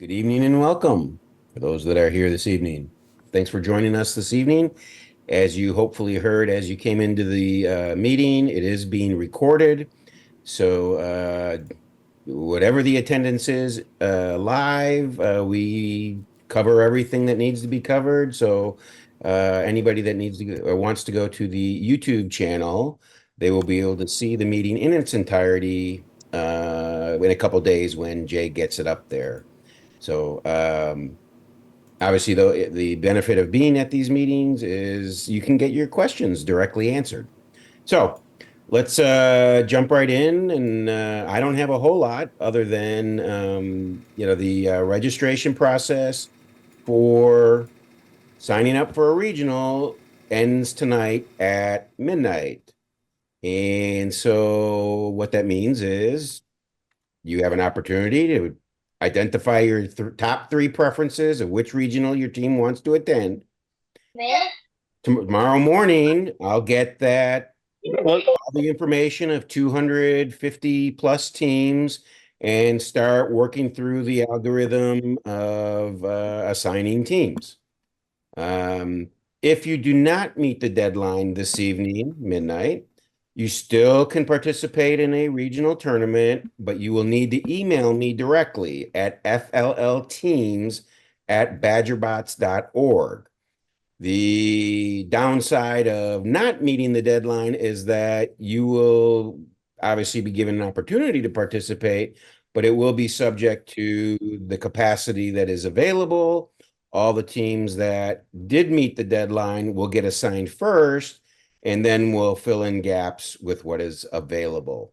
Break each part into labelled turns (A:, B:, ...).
A: Good evening and welcome for those that are here this evening. Thanks for joining us this evening. As you hopefully heard as you came into the meeting, it is being recorded. So, whatever the attendance is live, we cover everything that needs to be covered. So, anybody that needs to go, or wants to go to the YouTube channel, they will be able to see the meeting in its entirety in a couple days when Jay gets it up there. So obviously, though, the benefit of being at these meetings is you can get your questions directly answered. So let's jump right in. And I don't have a whole lot other than the registration process for signing up for a regional ends tonight at midnight. And so what that means is you have an opportunity to identify your top three preferences of which regional your team wants to attend. Tomorrow morning, I'll get that all the information of 250 plus teams and start working through the algorithm of assigning teams. If you do not meet the deadline this evening, midnight, you still can participate in a regional tournament, but you will need to email me directly at fllteams@badgerbots.org. The downside of not meeting the deadline is that you will obviously be given an opportunity to participate, but it will be subject to the capacity that is available. All the teams that did meet the deadline will get assigned first, and then we'll fill in gaps with what is available.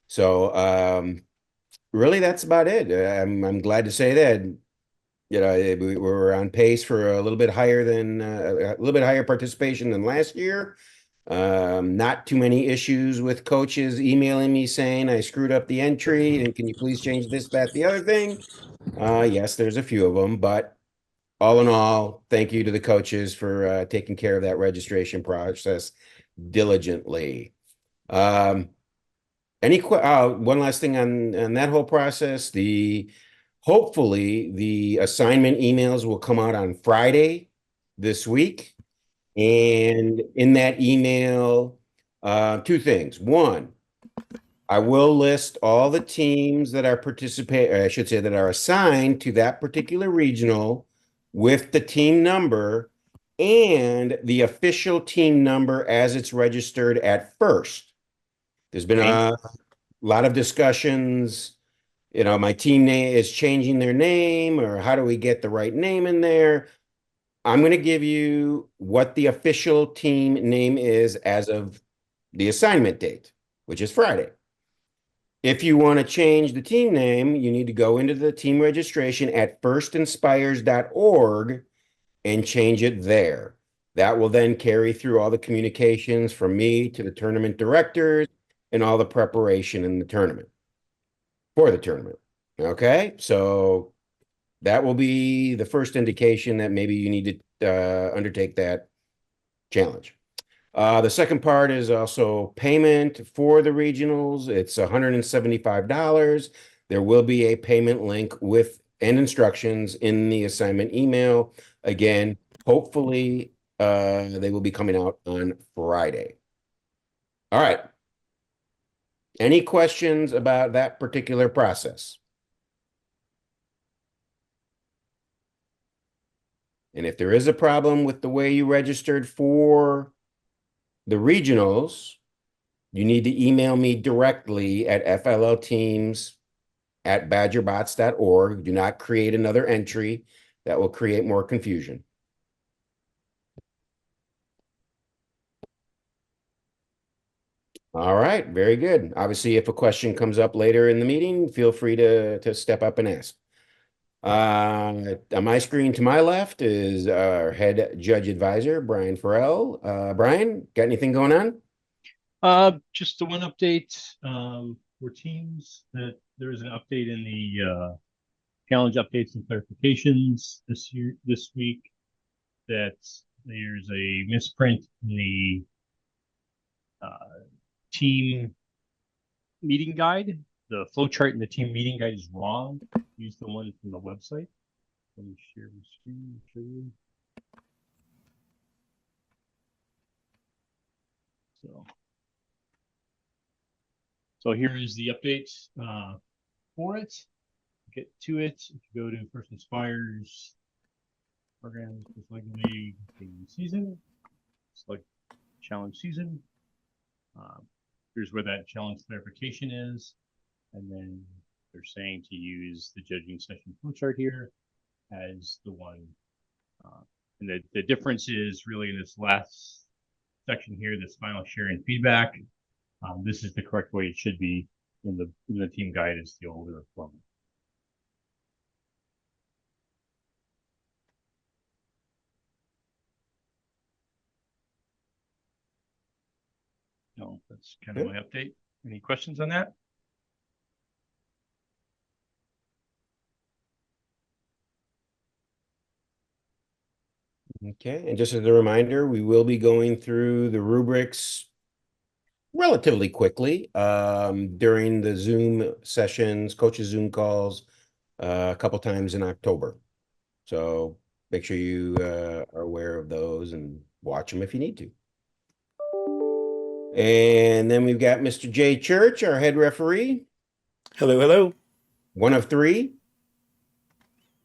A: So, really, that's about it. I'm glad to say that we're on pace for a little bit higher than a little bit higher participation than last year. Not too many issues with coaches emailing me saying I screwed up the entry and can you please change this, that, the other thing. Yes, there's a few of them, but all in all, thank you to the coaches for taking care of that registration process diligently. Um, one last thing on that whole process, the hopefully the assignment emails will come out on Friday this week. And in that email, two things. One, I will list all the teams that are I should say that are assigned to that particular regional with the team number and the official team number as it's registered at first. There's been a lot of discussions. My team name is changing their name, or how do we get the right name in there? I'm going to give you what the official team name is as of the assignment date, which is Friday. If you want to change the team name, you need to go into the team registration at firstinspires.org and change it there. That will then carry through all the communications from me to the tournament directors and all the preparation in the tournament for the tournament. Okay, so that will be the first indication that maybe you need to undertake that challenge. The second part is also payment for the regionals. It's $175. There will be a payment link with and instructions in the assignment email. Again, hopefully they will be coming out on Friday. All right. Any questions about that particular process? And if there is a problem with the way you registered for the regionals, you need to email me directly at fllteams@badgerbots.org. Do not create another entry. That will create more confusion. All right, very good. Obviously, if a question comes up later in the meeting, feel free to step up and ask. On my screen to my left is our head judge advisor, Brian Farrell. Brian, got anything going on?
B: Just the one update for teams that there is an update in the challenge updates and clarifications this week that there's a misprint in the team meeting guide the flow chart in the team meeting guide is wrong. Use the one from the website. Let me share the screen for you. So here is the update for it. Get to it. If you go to First Inspires programs, select the season, select challenge season. Here's where that challenge clarification is. And then they're saying to use the judging session flowchart here as the one. And the difference is really in this last section here, this final sharing feedback. This is the correct way it should be in the team guide is the older format. No, that's kind of my update. Any questions on that?
A: Okay, and just as a reminder, we will be going through the rubrics relatively quickly during the Zoom sessions, coaches Zoom calls, a couple times in October. So make sure you are aware of those and watch them if you need to. And then we've got Mr. Jay Church, our head referee.
C: Hello, hello.
A: One of three.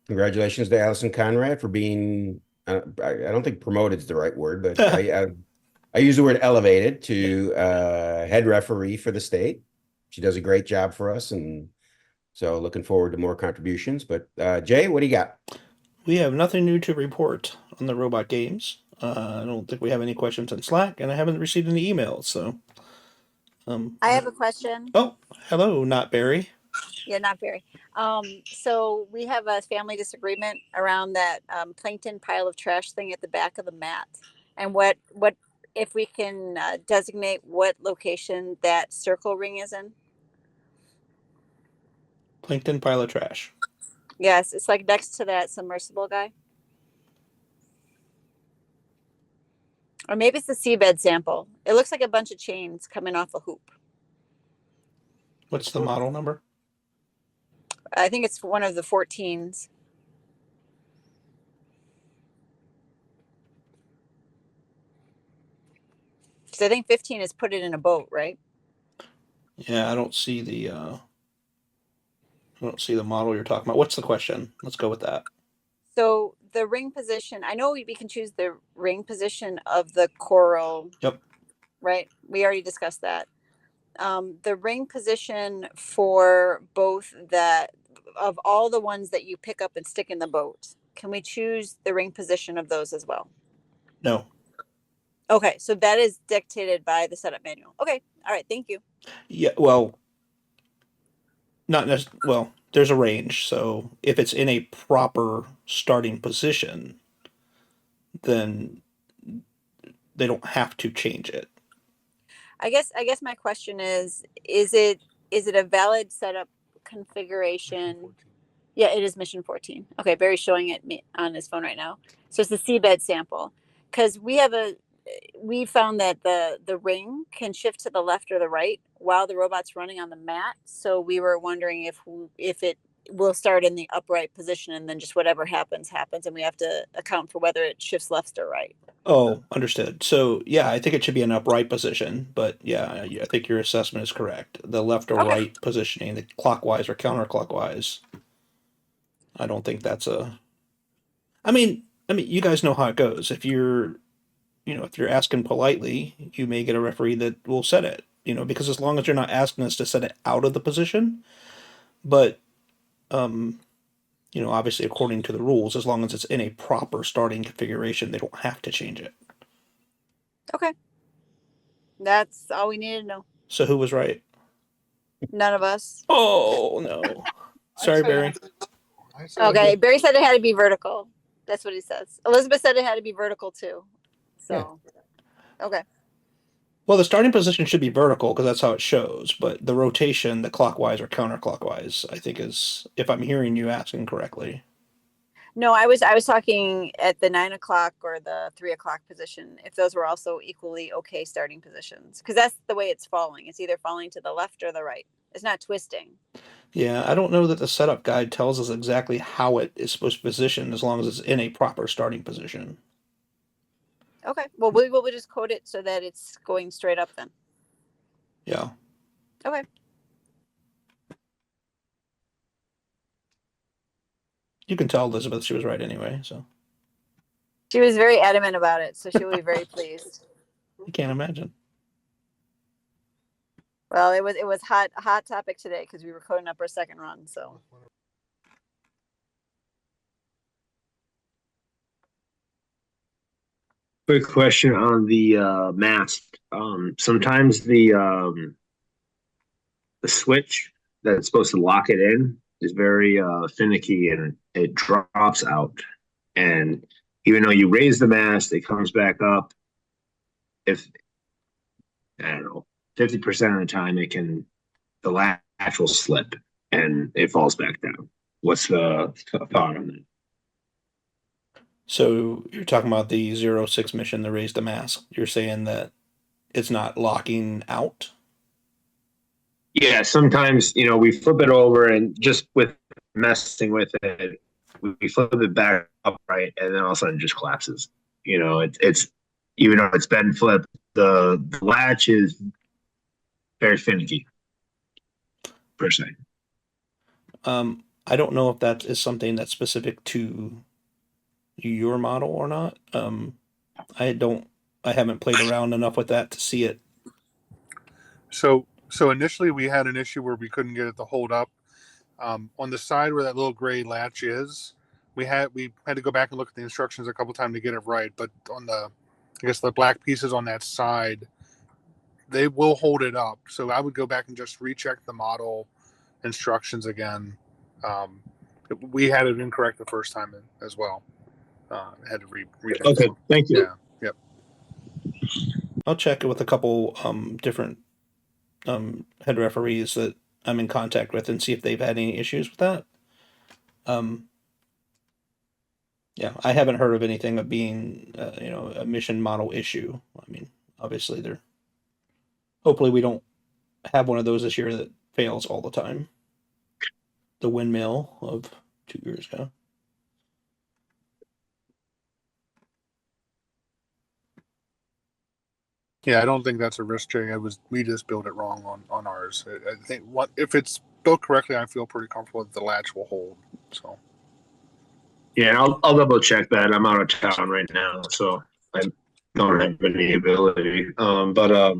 A: Congratulations to Allison Conrad for being, I don't think promoted is the right word, but I use the word elevated to head referee for the state. She does a great job for us, and so looking forward to more contributions. But Jay, what do you got?
C: We have nothing new to report on the robot games. I don't think we have any questions on Slack, and I haven't received any emails. So,
D: I have a question.
C: oh, hello, not Barry.
D: Yeah, not very. So we have a family disagreement around that plankton pile of trash thing at the back of the mat, and what if we can designate what location that circle ring is in?
C: Plankton pile of trash.
D: Yes, it's like next to that submersible guy, or maybe it's the seabed sample. It looks like a bunch of chains coming off a hoop.
C: What's the model number?
D: I think it's one of the 14s. Because I think 15 is put it in a boat, right?
C: Yeah, I don't see the model you're talking about. What's the question? Let's go with that.
D: So the ring position, I know we can choose the ring position of the coral.
C: Yep.
D: Right? We already discussed that. The ring position for both of all the ones that you pick up and stick in the boat, can we choose the ring position of those as well?
C: No.
D: Okay, so that is dictated by the setup manual. Okay, all right, thank you.
C: Yeah, well, not necessarily. Well, there's a range. So if it's in a proper starting position, then they don't have to change it.
D: I guess my question is it a valid setup configuration? Yeah, it is mission 14. Okay, Barry's showing it on his phone right now. So it's the seabed sample. Because we found that the ring can shift to the left or the right while the robot's running on the mat. So we were wondering if it will start in the upright position and then just whatever happens, and we have to account for whether it shifts left or right.
C: Oh, understood. So yeah, I think it should be an upright position, but yeah, I think your assessment is correct. The left or
D: Okay.
C: right positioning, the clockwise or counterclockwise. I don't think that's a. I mean, you guys know how it goes. If you're asking politely, you may get a referee that will set it. Because as long as you're not asking us to set it out of the position, but obviously according to the rules, as long as it's in a proper starting configuration, they don't have to change it.
D: Okay. That's all we needed to know.
C: So who was right?
D: None of us.
C: Oh no. Sorry, Barry.
D: Okay, Barry said it had to be vertical. That's what he says. Elizabeth said it had to be vertical too. So, okay.
C: Well, the starting position should be vertical because that's how it shows, but the rotation, the clockwise or counterclockwise, I think is, if I'm hearing you asking correctly.
D: No, I was talking at the 9 o'clock or the 3 o'clock position, if those were also equally okay starting positions. Because that's the way it's falling. It's either falling to the left or the right. It's not twisting.
C: Yeah, I don't know that the setup guide tells us exactly how it is supposed to position as long as it's in a proper starting position.
D: Okay. Well, we'll just code it so that it's going straight up then.
C: Yeah.
D: Okay.
C: You can tell Elizabeth she was right anyway, so
D: She was very adamant about it, so she'll be very pleased.
C: I can't imagine.
D: Well, it was a hot topic today because we were coding up our second run. So
E: Quick question on the mask. Sometimes the switch that's supposed to lock it in is very finicky and it drops out. And even though you raise the mast, it comes back up. If I don't know, 50% of the time the latch will slip and it falls back down. What's the thought on that?
C: So you're talking about the 06 mission, the raise the mask. You're saying that it's not locking out?
E: Yeah, sometimes we flip it over and just with messing with it, we flip it back upright, and then all of a sudden it just collapses. It's even though it's been flipped, the latch is very finicky per se.
C: I don't know if that is something that's specific to your model or not. I haven't played around enough with that to see it.
F: So initially we had an issue where we couldn't get it to hold up. On the side where that little gray latch is, we had to go back and look at the instructions a couple times to get it right. But on the black pieces on that side, they will hold it up. So I would go back and just recheck the model instructions again. We had it incorrect the first time as well. Had to read
E: Okay, thank you.
F: Yeah. Yep.
C: I'll check it with a couple different head referees that I'm in contact with and see if they've had any issues with that. Yeah, I haven't heard of anything of being a mission model issue. I mean, obviously hopefully we don't have one of those this year that fails all the time. The windmill of 2 years ago.
F: Yeah, I don't think that's a risk, Jay. We just built it wrong on ours. I think if it's built correctly, I feel pretty comfortable that the latch will hold. So
E: Yeah, I'll double check that. I'm out of town right now, so I don't have any ability. But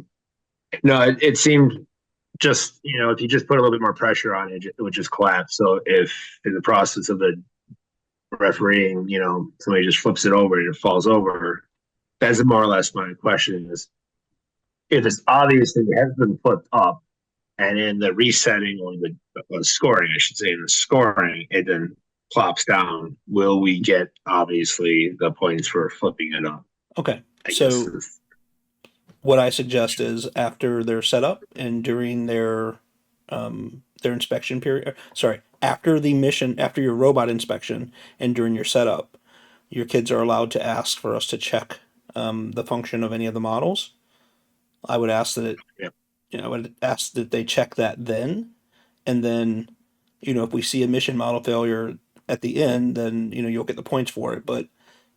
E: no, it seemed just if you just put a little bit more pressure on it, it would just collapse. So if in the process of the refereeing, somebody just flips it over and it falls over, that's more or less my question is if it's obvious that it has been flipped up and in the resetting or the scoring, I should say, in the scoring, it then plops down, will we get obviously the points for flipping it up?
C: Okay,
E: I
C: so
E: guess.
C: what I suggest is after their setup and during their inspection period, sorry, after your robot inspection and during your setup, your kids are allowed to ask for us to check the function of any of the models. I would ask that
E: Yep.
C: I would ask that they check that then, and then, if we see a mission model failure at the end, then you'll get the points for it. But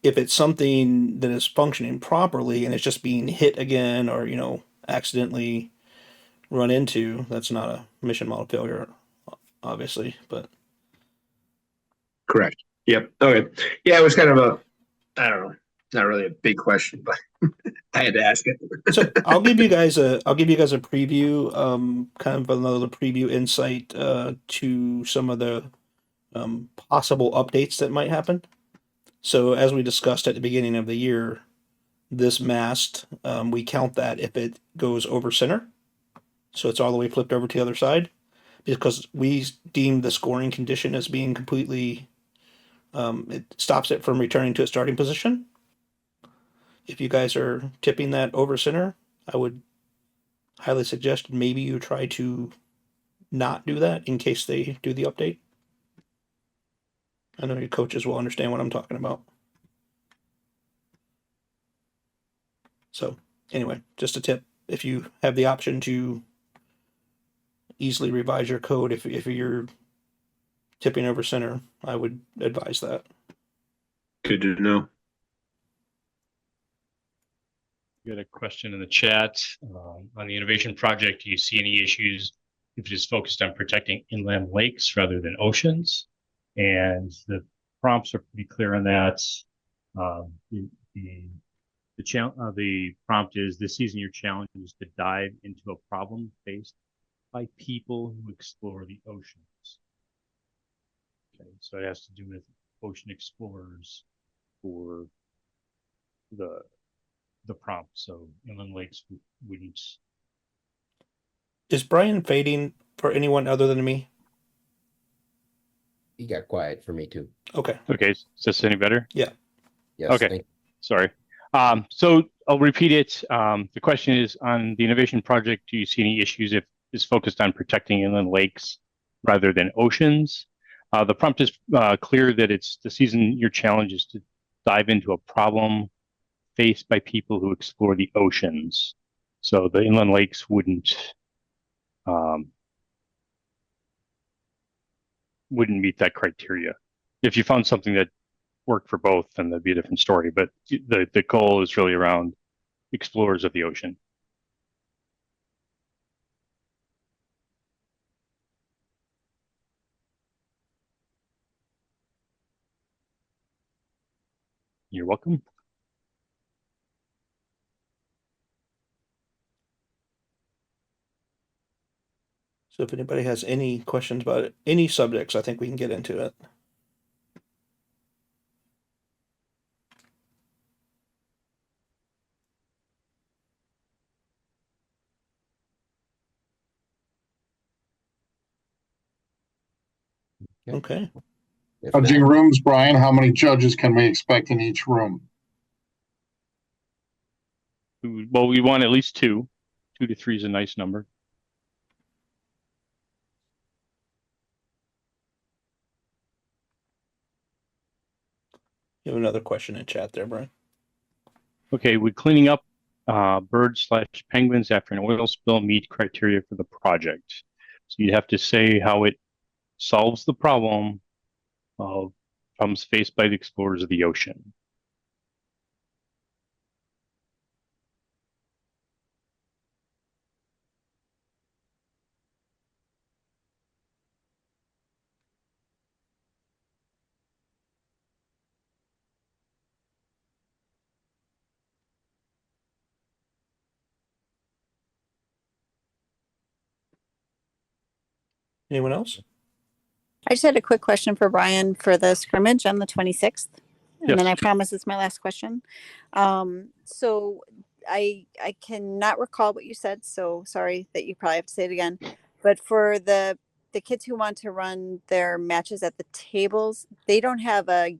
C: if it's something that is functioning properly and it's just being hit again or accidentally run into, that's not a mission model failure, obviously. But
E: Correct. Yep. Okay. Yeah, it was kind of I don't know, not really a big question, but I had to ask it.
C: so I'll give you guys a preview, kind of another preview insight to some of the possible updates that might happen. So as we discussed at the beginning of the year, this mast, we count that if it goes over center. So it's all the way flipped over to the other side because we deem the scoring condition as being completely, it stops it from returning to its starting position. If you guys are tipping that over center, I would highly suggest maybe you try to not do that in case they do the update. I know your coaches will understand what I'm talking about. So anyway, just a tip. If you have the option to easily revise your code, if you're tipping over center, I would advise that.
E: Good to know.
G: We got a question in the chat on the innovation project. Do you see any issues if it is focused on protecting inland lakes rather than oceans? And the prompts are pretty clear on that. The prompt is, this season your challenge is to dive into a problem faced by people who explore the oceans. Okay, so it has to do with ocean explorers for the prompt. So inland lakes wouldn't.
C: Is Brian fading for anyone other than me?
A: He got quiet for me too.
C: Okay.
G: Okay, is this any better?
C: Yeah.
A: Yes.
G: Okay.
A: Thank
G: Sorry. So I'll repeat it. The question is, on the innovation project, do you see any issues if it's focused on protecting inland lakes rather than oceans? The prompt is clear that it's the season your challenge is to dive into a problem faced by people who explore the oceans. So the inland lakes wouldn't meet that criteria. If you found something that worked for both, then that'd be a different story. But the goal is really around explorers of the ocean. You're welcome.
C: So if anybody has any questions about it, any subjects, I think we can get into it. Okay.
A: If
H: Judging
A: not,
H: rooms, Brian, how many judges can we expect in each room?
G: Well, we want at least two. 2 to 3 is a nice number.
C: You have another question in chat there, Brian.
G: Okay, would cleaning up birds/penguins after an oil spill meet criteria for the project? So you'd have to say how it solves the problem of problems faced by the explorers of the ocean.
C: Anyone else?
D: I just had a quick question for Brian for the scrimmage on the 26th. And then I
G: Yes.
D: promise it's my last question. So I cannot recall what you said, so sorry that you probably have to say it again. But for the kids who want to run their matches at the tables, they don't have a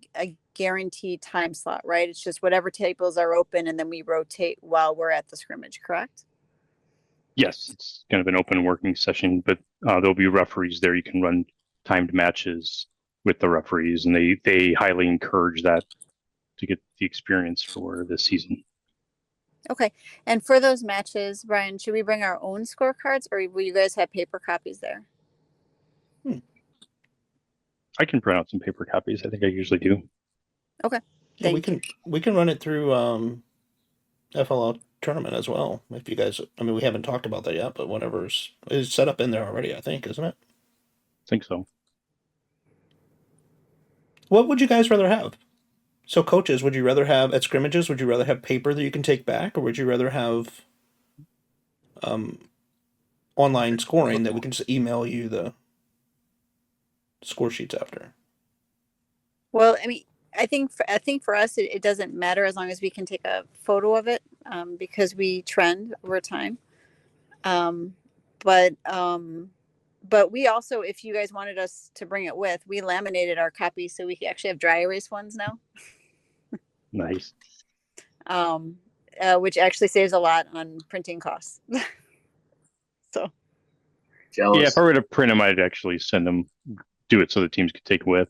D: guaranteed time slot, right? It's just whatever tables are open and then we rotate while we're at the scrimmage, correct?
G: Yes, it's kind of an open working session, but there'll be referees there. You can run timed matches with the referees, and they highly encourage that to get the experience for this season.
D: Okay. And for those matches, Brian, should we bring our own scorecards or will you guys have paper copies there?
G: I can print out some paper copies. I think I usually do.
D: Okay.
C: Yeah,
D: Thank you.
C: we can run it through FLL tournament as well. If you guys, I mean, we haven't talked about that yet, but whatever's is set up in there already, I think, isn't it?
G: I think so.
C: What would you guys rather have? So coaches, would you rather have at scrimmages, would you rather have paper that you can take back, or would you rather have online scoring that we can just email you the score sheets after?
D: Well, I mean, I think for us, it doesn't matter as long as we can take a photo of it, because we trend over time. But we also, if you guys wanted us to bring it with, we laminated our copies so we actually have dry erase ones now.
G: Nice.
D: Which actually saves a lot on printing costs. So
E: Jealous.
G: Yeah, if I were to print them, I'd actually send them, do it so the teams could take with.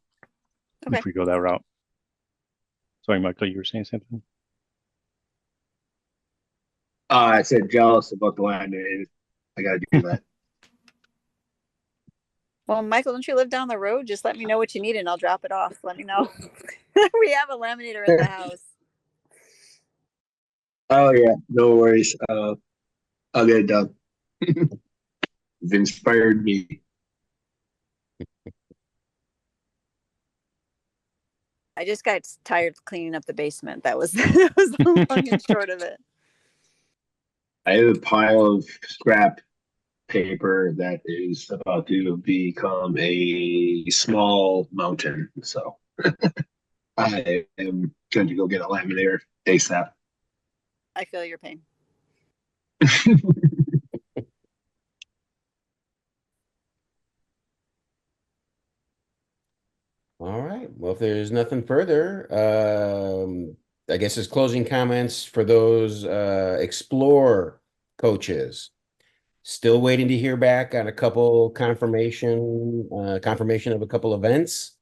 D: Okay.
G: if we go that route. Sorry, Michael, you were saying something?
E: I said jealous about the laminated. I gotta do that.
D: Well, Michael, don't you live down the road? Just let me know what you need and I'll drop it off. Let me know. We have a laminator at the house.
E: Oh yeah, no worries. I'll get it done. You've inspired me.
D: I just got tired of cleaning up the basement. That was that was the long and short of it.
E: I have a pile of scrap paper that is about to become a small mountain. So I am going to go get a laminator ASAP.
D: I feel your pain.
A: All right. Well, if there's nothing further, I guess as closing comments for those Explore coaches. Still waiting to hear back on a couple confirmation of a couple events.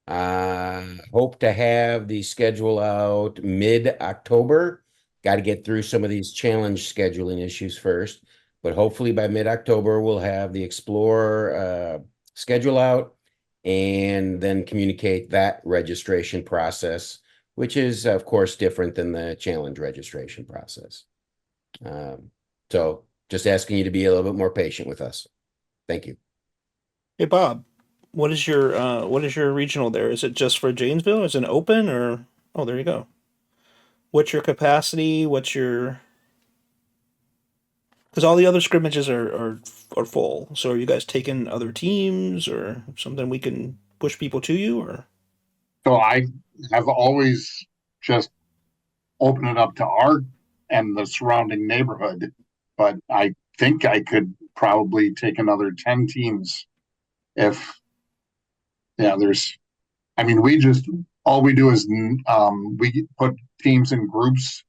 A: Hope to have the schedule out mid-October. Got to get through some of these challenge scheduling issues first, but hopefully by mid-October we'll have the Explore schedule out and then communicate that registration process, which is of course different than the challenge registration process. So just asking you to be a little bit more patient with us. Thank you.
C: Hey Bob, what is your regional there? Is it just for Janesville? Is it open or oh there you go. What's your capacity? What's your because all the other scrimmages are full. So are you guys taking other teams or something we can push people to you or
H: So I have always just opened it up to our and the surrounding neighborhood, but I think I could probably take another 10 teams if, yeah, I mean, all we do is we put teams in groups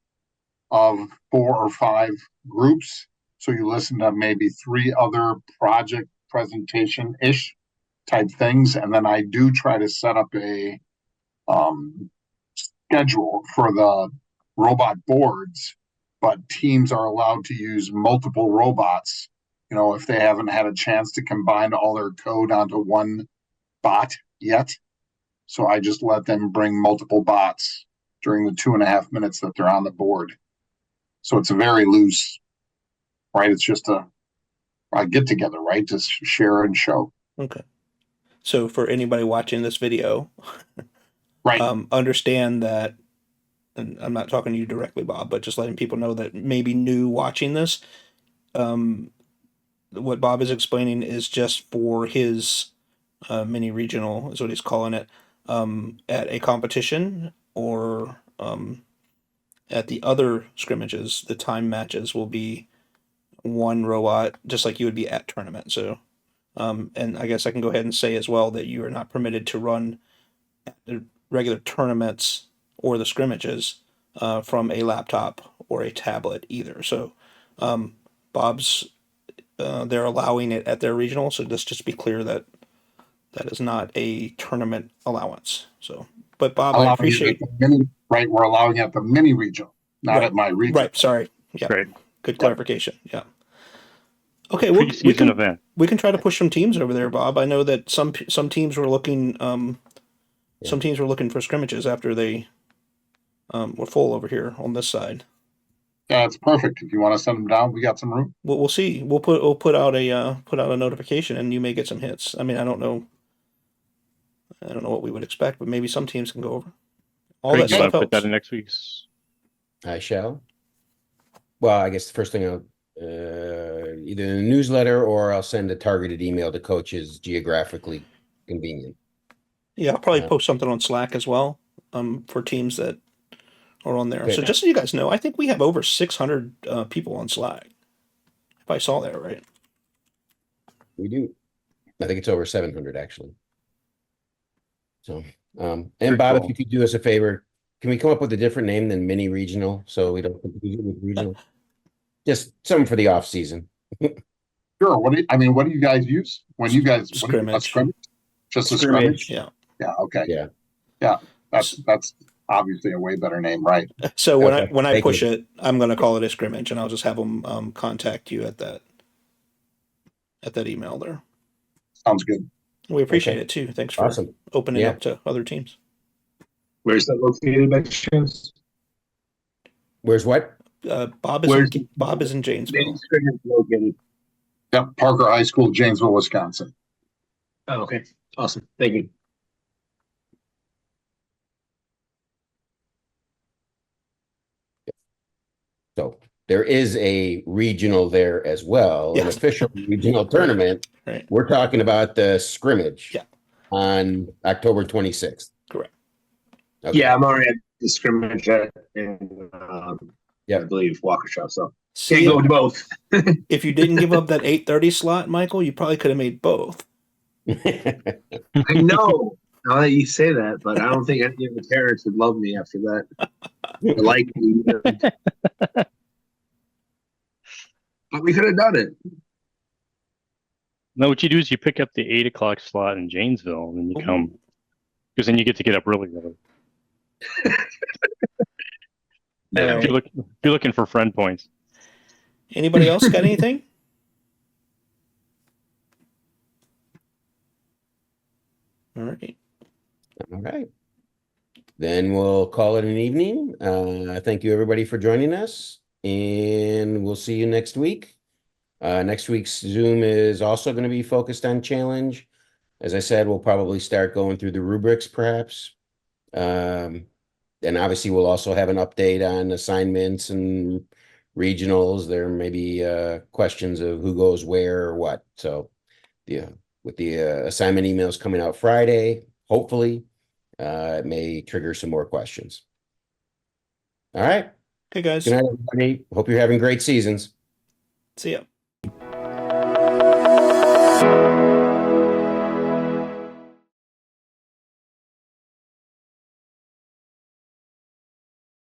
H: of 4 or 5 groups. So you listen to maybe 3 other project presentation-ish type things. And then I do try to set up a schedule for the robot boards, but teams are allowed to use multiple robots, if they haven't had a chance to combine all their code onto one bot yet. So I just let them bring multiple bots during the 2.5 minutes that they're on the board. So it's a very loose, right? It's just a get together, right? To share and show.
C: okay. So for anybody watching this video,
H: Right.
C: Understand that, and I'm not talking to you directly, Bob, but just letting people know that maybe new watching this, what Bob is explaining is just for his mini regional, is what he's calling it, at a competition or at the other scrimmages, the time matches will be one robot, just like you would be at tournament. So, and I guess I can go ahead and say as well that you are not permitted to run the regular tournaments or the scrimmages from a laptop or a tablet either. So, Bob's they're allowing it at their regional. So just be clear that that is not a tournament allowance. So, but Bob, I appreciate.
H: Right, we're allowing it at the mini regional, not
C: right,
H: at my regional.
C: Right, sorry. Yeah,
G: Great.
C: good clarification. Yeah. Okay, well,
G: Pre-season event.
C: we can try to push some teams over there, Bob. I know that some teams were looking some teams were looking for scrimmages after they were full over here on this side.
H: Yeah, it's perfect. If you want to send them down, we got some room.
C: We'll see. We'll put out a notification, and you may get some hits. I mean, I don't know what we would expect, but maybe some teams can go over. All that
G: You want
C: stuff
G: to put that
C: helps.
G: in next week's?
A: I shall. Well, I guess the first thing I'll either in the newsletter or I'll send a targeted email to coaches geographically convenient.
C: Yeah, I'll probably post something on Slack as well for teams that are on there.
A: Okay.
C: So just so you guys know, I think we have over 600 people on Slack. If I saw that right.
A: We do. I think it's over 700 actually. So, and
G: Very
A: Bob,
G: cool.
A: if you could do us a favor, can we come up with a different name than mini regional so we don't confuse it with regional? Just something for the off season.
H: Sure. What do you guys use when you guys
C: Scrimmage.
H: a scrimmage? Just a
A: Scrimmage.
H: scrimmage?
C: Yeah.
H: Yeah. Okay.
A: Yeah.
H: That's obviously a way better name, right?
C: So
A: Okay,
C: when I
A: thank
C: push
A: you.
C: it, I'm going to call it a scrimmage, and I'll just have them contact you at that email there.
H: Sounds good.
C: We appreciate
A: Okay.
C: it too. Thanks for
A: Awesome.
C: opening
A: Yeah.
C: up to other teams.
E: Where's that located by chance?
A: Where's what?
C: Bob
E: Where's
C: is in
E: the
C: Janesville.
E: scrimmage located?
H: Yep, Parker High School, Janesville, Wisconsin.
E: Oh, okay. Awesome. Thank you.
A: So there is a regional there as well, an
C: Yes.
A: official regional tournament.
C: Right.
A: We're talking about the scrimmage
C: Yeah.
A: on October 26th.
C: Correct.
A: Okay.
E: Yeah, I'm already at the scrimmage in,
A: Yep.
E: I believe, Waukesha. So
C: See,
E: can't go to both.
C: if you didn't give up that 8:30 slot, Michael, you probably could have made both.
E: I know now that you say that, but I don't think any of the parents would love me after that. Or like me. But we could have done it.
G: No, what you do is you pick up the 8 o'clock slot in Janesville, and then you come, because then you get to get up really early.
C: All
G: If
C: right.
G: you're looking for friend points.
C: Anybody else got anything? All right.
A: All right. Then we'll call it an evening. Thank you everybody for joining us, and we'll see you next week. Next week's Zoom is also going to be focused on challenge. As I said, we'll probably start going through the rubrics perhaps. And obviously we'll also have an update on assignments and regionals. There may be questions of who goes where or what. So yeah, with the assignment emails coming out Friday, hopefully, it may trigger some more questions. All right.
C: Okay, guys.
A: Good night, everybody. Hope you're having great seasons.
C: See ya.